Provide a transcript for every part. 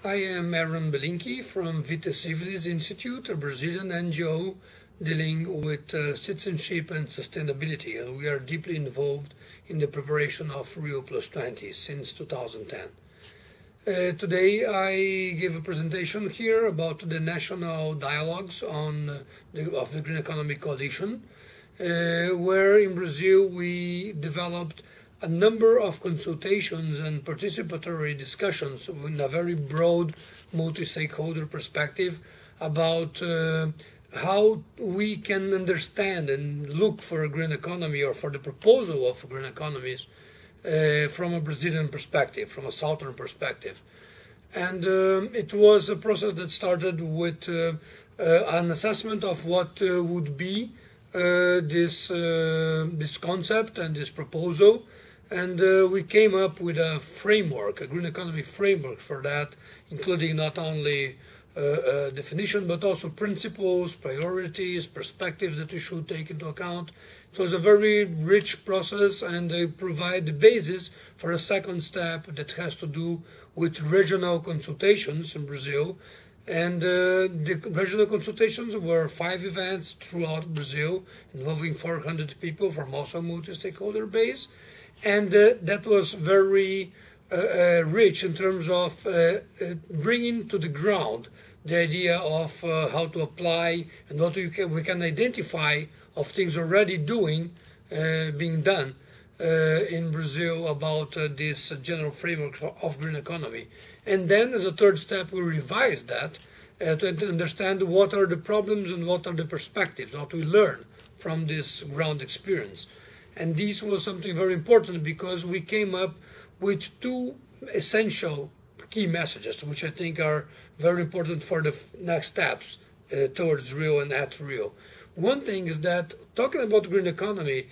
I am Belinky from Vitae Civilis Institute, a Brazilian NGO dealing with citizenship and sustainability, and we are deeply involved in the preparation of Rio+20 since 2010. Today I give a presentation here about the national dialogues of the Green Economy Coalition, where in Brazil we developed a number of consultations and participatory discussions in a very broad multi-stakeholder perspective about how we can understand and look for a green economy or for the proposal of green economies from a Brazilian perspective, from a southern perspective. And it was a process that started with an assessment of what would be this concept and this proposal. And we came up with a framework, a green economy framework for that, including not only definition, but also principles, priorities, perspectives that we should take into account. It was a very rich process, and they provide the basis for a second step that has to do with regional consultations in Brazil. And the regional consultations were 5 events throughout Brazil, involving 400 people from also a multi-stakeholder base. And that was very rich in terms of bringing to the ground the idea of how to apply and what we can identify of things already being done in Brazil about this general framework of green economy. And then as a third step, we revised that to understand what are the problems and what are the perspectives, what we learn from this ground experience. And this was something very important because we came up with 2 essential key messages, which I think are very important for the next steps towards Rio and at Rio. One thing is that talking about green economy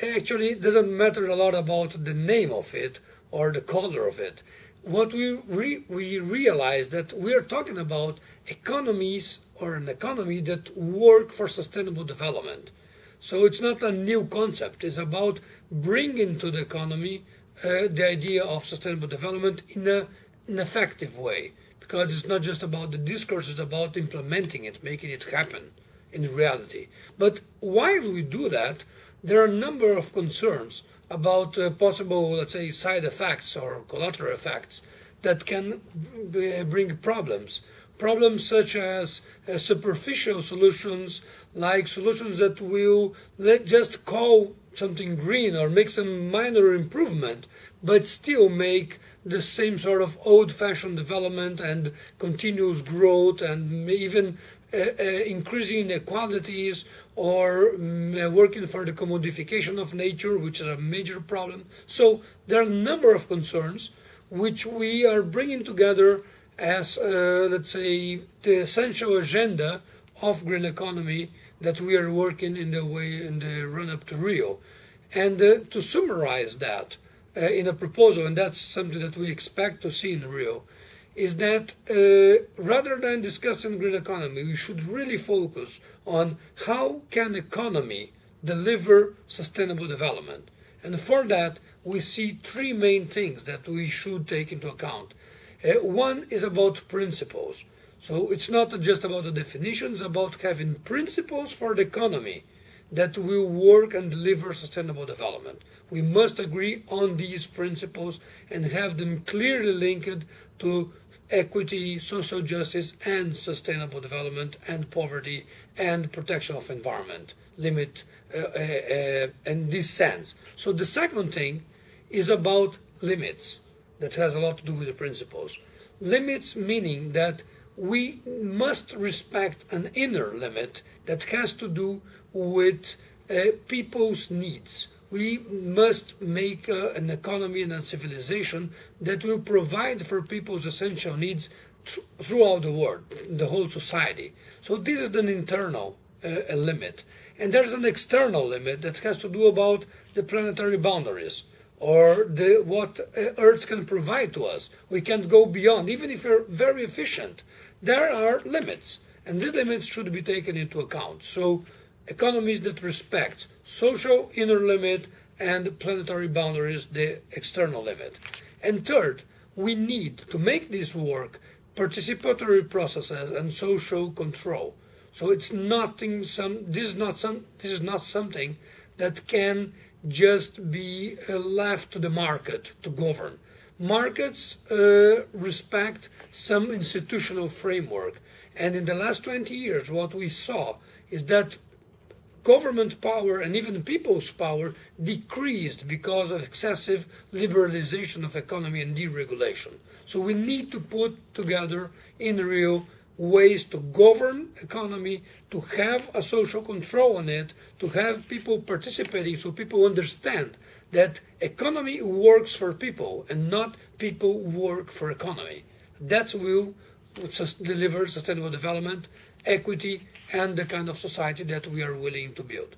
actually doesn't matter a lot about the name of it or the color of it. What we realize that we are talking about economies or an economy that work for sustainable development. So it's not a new concept. It's about bringing to the economy the idea of sustainable development in an effective way. Because it's not just about the discourse, it's about implementing it, making it happen in reality. But while we do that, there are a number of concerns about possible, let's say, side effects or collateral effects that can bring problems. Problems such as superficial solutions, like solutions that will just call something green or make some minor improvement, but still make the same sort of old-fashioned development and continuous growth and even increasing inequalities or working for the commodification of nature, which is a major problem. So there are a number of concerns which we are bringing together as, let's say, the essential agenda of green economy that we are working in the run-up to Rio. And to summarize that in a proposal, and that's something that we expect to see in Rio, is that rather than discussing green economy, we should really focus on how can economy deliver sustainable development. And for that, we see 3 main things that we should take into account. One is about principles. So it's not just about the definitions, about having principles for the economy that will work and deliver sustainable development. We must agree on these principles and have them clearly linked to equity, social justice, and sustainable development, and poverty, and protection of environment, limit in this sense. So the second thing is about limits. That has a lot to do with the principles. Limits meaning that we must respect an inner limit that has to do with people's needs. We must make an economy and a civilization that will provide for people's essential needs throughout the world, the whole society. So this is an internal limit. And there's an external limit that has to do about the planetary boundaries, or what Earth can provide to us. We can't go beyond, even if we're very efficient. There are limits, and these limits should be taken into account. So economies that respect social inner limit and planetary boundaries, the external limit. And third, we need to make this work participatory processes and social control. So it's nothing. This is not something that can just be left to the market to govern. Markets respect some institutional framework, and in the last 20 years, what we saw is that government power and even people's power decreased because of excessive liberalization of economy and deregulation. So we need to put together in real ways to govern economy, to have a social control on it, to have people participating so people understand that economy works for people and not people work for economy. That will deliver sustainable development, equity, and the kind of society that we are willing to build.